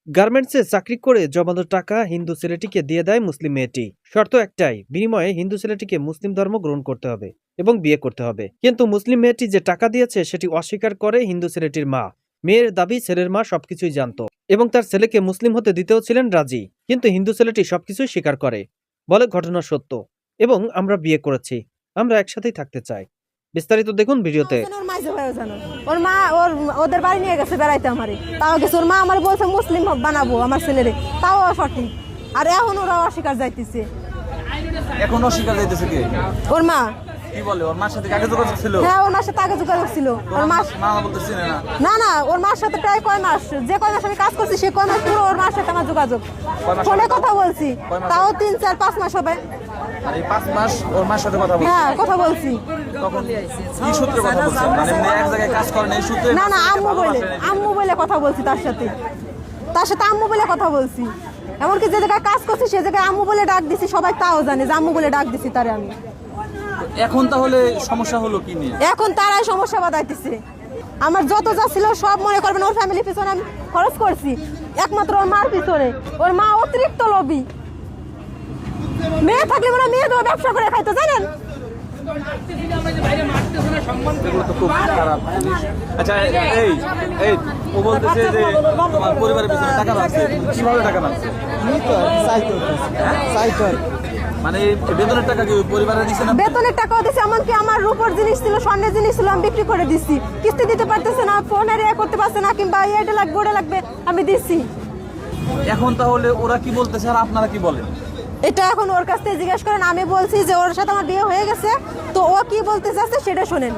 গার্মেন্টসে চাকরি করে জমানো টাকা হিন্দু ছেলেটিকে দিয়ে দেয় মুসলিম মেয়েটি। শর্ত একটাই, বিনিময়ে হিন্দু ছেলেটিকে মুসলিম ধর্ম গ্রহণ করতে হবে এবং বিয়ে করতে হবে। কিন্তু মুসলিম মেয়েটি যে টাকা দিয়েছে সেটি অস্বীকার করে হিন্দু ছেলেটির মা। মেয়ের দাবি ছেলের মা সবকিছুই জানত এবং তার ছেলেকে মুসলিম হতে দিতেও ছিলেন রাজি, কিন্তু হিন্দু ছেলেটি সবকিছুই স্বীকার করে, বলে ঘটনা সত্য এবং আমরা বিয়ে করেছি, আমরা একসাথেই থাকতে চাই। বিস্তারিত দেখুন ভিডিওতে। ওর মা ওদের বাড়ি নিয়ে গেছে বেড়াইতে আমারে, তাও গেছে। ওর মা আমার বলছে মুসলিম বানাবো আমার ছেলেরে, তাও সঠিক। আর এখন ওরা অস্বীকার যাইতেছে। এখন অস্বীকার যাইতেছে কে? ওর মা। কি বলে? ওর মার সাথে আগে যোগাযোগ ছিল? হ্যাঁ, ওর মার সাথে আগে যোগাযোগ ছিল। ওর মা বলতেছি না না, ওর মার সাথে প্রায় কয় মাস, যে কয় মাস আমি কাজ করছি সে কয় মাস পুরো ওর মার সাথে আমার যোগাযোগ। ফোনে কথা বলছি, তাও 3-4-5 মাস হবে। আর এই 5 মাস ওর মার সাথে কথা বলছি? হ্যাঁ, কথা বলছি। তখন কি সূত্রে কথা বলছেন? মানে এমনি এক জায়গায় কাজ করেন এই সূত্রে? না না, আম্মু বলে কথা বলছি তার সাথে আম্মু বলে কথা বলছি। এমনকি যে জায়গায় কাজ করছি সে জায়গায় আম্মু বলে ডাক দিছি, সবাই তাও জানে যে আম্মু বলে ডাক দিছি তারে আমি। এখন তাহলে সমস্যা হলো কি নিয়ে? এখন তারাই সমস্যা বাধাইতেছে। আমার যত যা ছিল সব মনে করবেন ওর ফ্যামিলির পিছনে আমি খরচ করছি, একমাত্র ওর মার পিছনে। ওর মা অতিরিক্ত লোভী। মেয়ে থাকলে মানে মেয়ে দেওয়া ব্যবসা করে খাইতো, জানেন? এগুলো তো খুব খারাপ জিনিস। আচ্ছা, এই ও বলতেছে যে তোমার পরিবারের পিছনে টাকা লাগছে। কিভাবে টাকা লাগছে? মানে বেতনের টাকা কি পরিবারে দিছে না? বেতনের টাকাও দিছে, এমনকি আমার রূপোর জিনিস ছিল, স্বর্ণের জিনিস ছিল, আমি বিক্রি করে দিছি। কিস্তি দিতে পারতেছে না, ফোনের করতে পারছে না, কিংবা এটা লাগবে ওটা লাগবে, আমি দিছি। এখন তাহলে ওরা কি বলতেছে আর আপনারা কি বলেন? এটা এখন ওর কাছ থেকে জিজ্ঞেস করেন। আমি বলছি যে ওর সাথে আমার বিয়ে হয়ে গেছে, তো ও কি বলতে চাচ্ছে সেটা শোনেন।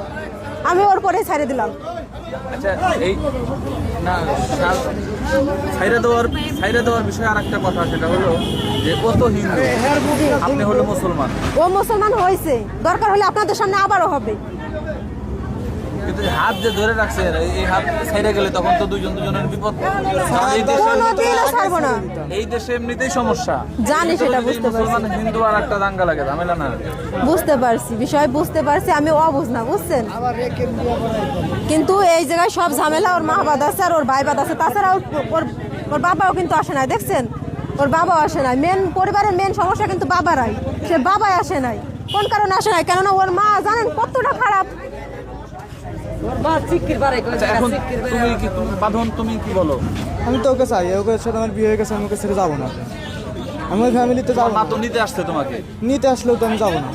আমি ওর পরে ছাড়ে দিলাম। আচ্ছা, এই না ছাইরে দেওয়ার বিষয়ে আর একটা কথা, সেটা হলো যে ও তো হিন্দু, আপনি হলো মুসলমান। ও মুসলমান হয়েছে, দরকার হলে আপনাদের সামনে আবারও হবে। কিন্তু হাত যে ধরে রাখছে, এই হাত ছাইরে গেলে তখন তো দুজনের বিপদ। ছাড়বো না। এই দেশে এমনিতেই সমস্যা জানি, সেটা বুঝতে পারছি। মুসলমান হিন্দু আর একটা দাঙ্গা লাগে, ঝামেলা না? বুঝতে পারছি, বিষয় বুঝতে পারছি, আমি অবুঝ না, বুঝছেন? কিন্তু এই জায়গায় সব ঝামেলা ওর মা বাদ আছে আর ওর ভাই বাদ আছে। তাছাড়া ওর বাবাও কিন্তু আসে নাই, দেখছেন? ওর বাবাও আসে নাই। পরিবারের মেন সমস্যা কিন্তু বাবারাই, সে বাবাই আসে নাই। কোন কারণে আসে নাই? কেননা ওর মা জানেন কতটা খারাপ। এখন তুমি কি বলো? আমি তো ওকে চাই, ওকে সাথে আমার বিয়ে হয়ে গেছে, আমি ওকে ছেড়ে যাবো না। আমার ফ্যামিলিতে যাবো মা না। তো নিতে আসছে তোমাকে? নিতে আসলেও তো আমি যাবো না।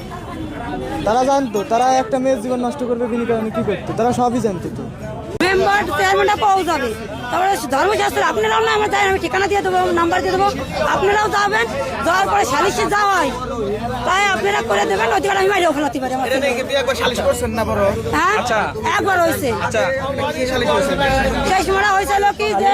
তারা জানতো, তারা একটা মেয়ের জীবন নষ্ট করবে বিনি কারণে কি করতো, তারা সবই জানতো। তো মেম্বার চেয়ারম্যানটা পাওয়া যাবে। তারপরে ধর্মশাস্ত্র আপনারাও না, আমরা যাই, আমি ঠিকানা দিয়ে দেবো, নাম্বার দিয়ে দেবো, আপনারাও যাবেন। যাওয়ার পরে সালিশে যাওয়াই তাই আপনারা করে দেবেন, অধিকার আমি বাইরেও ফেলাতে পারি। হ্যাঁ, একবার হয়েছে। সেই সময় হয়েছিল কি যে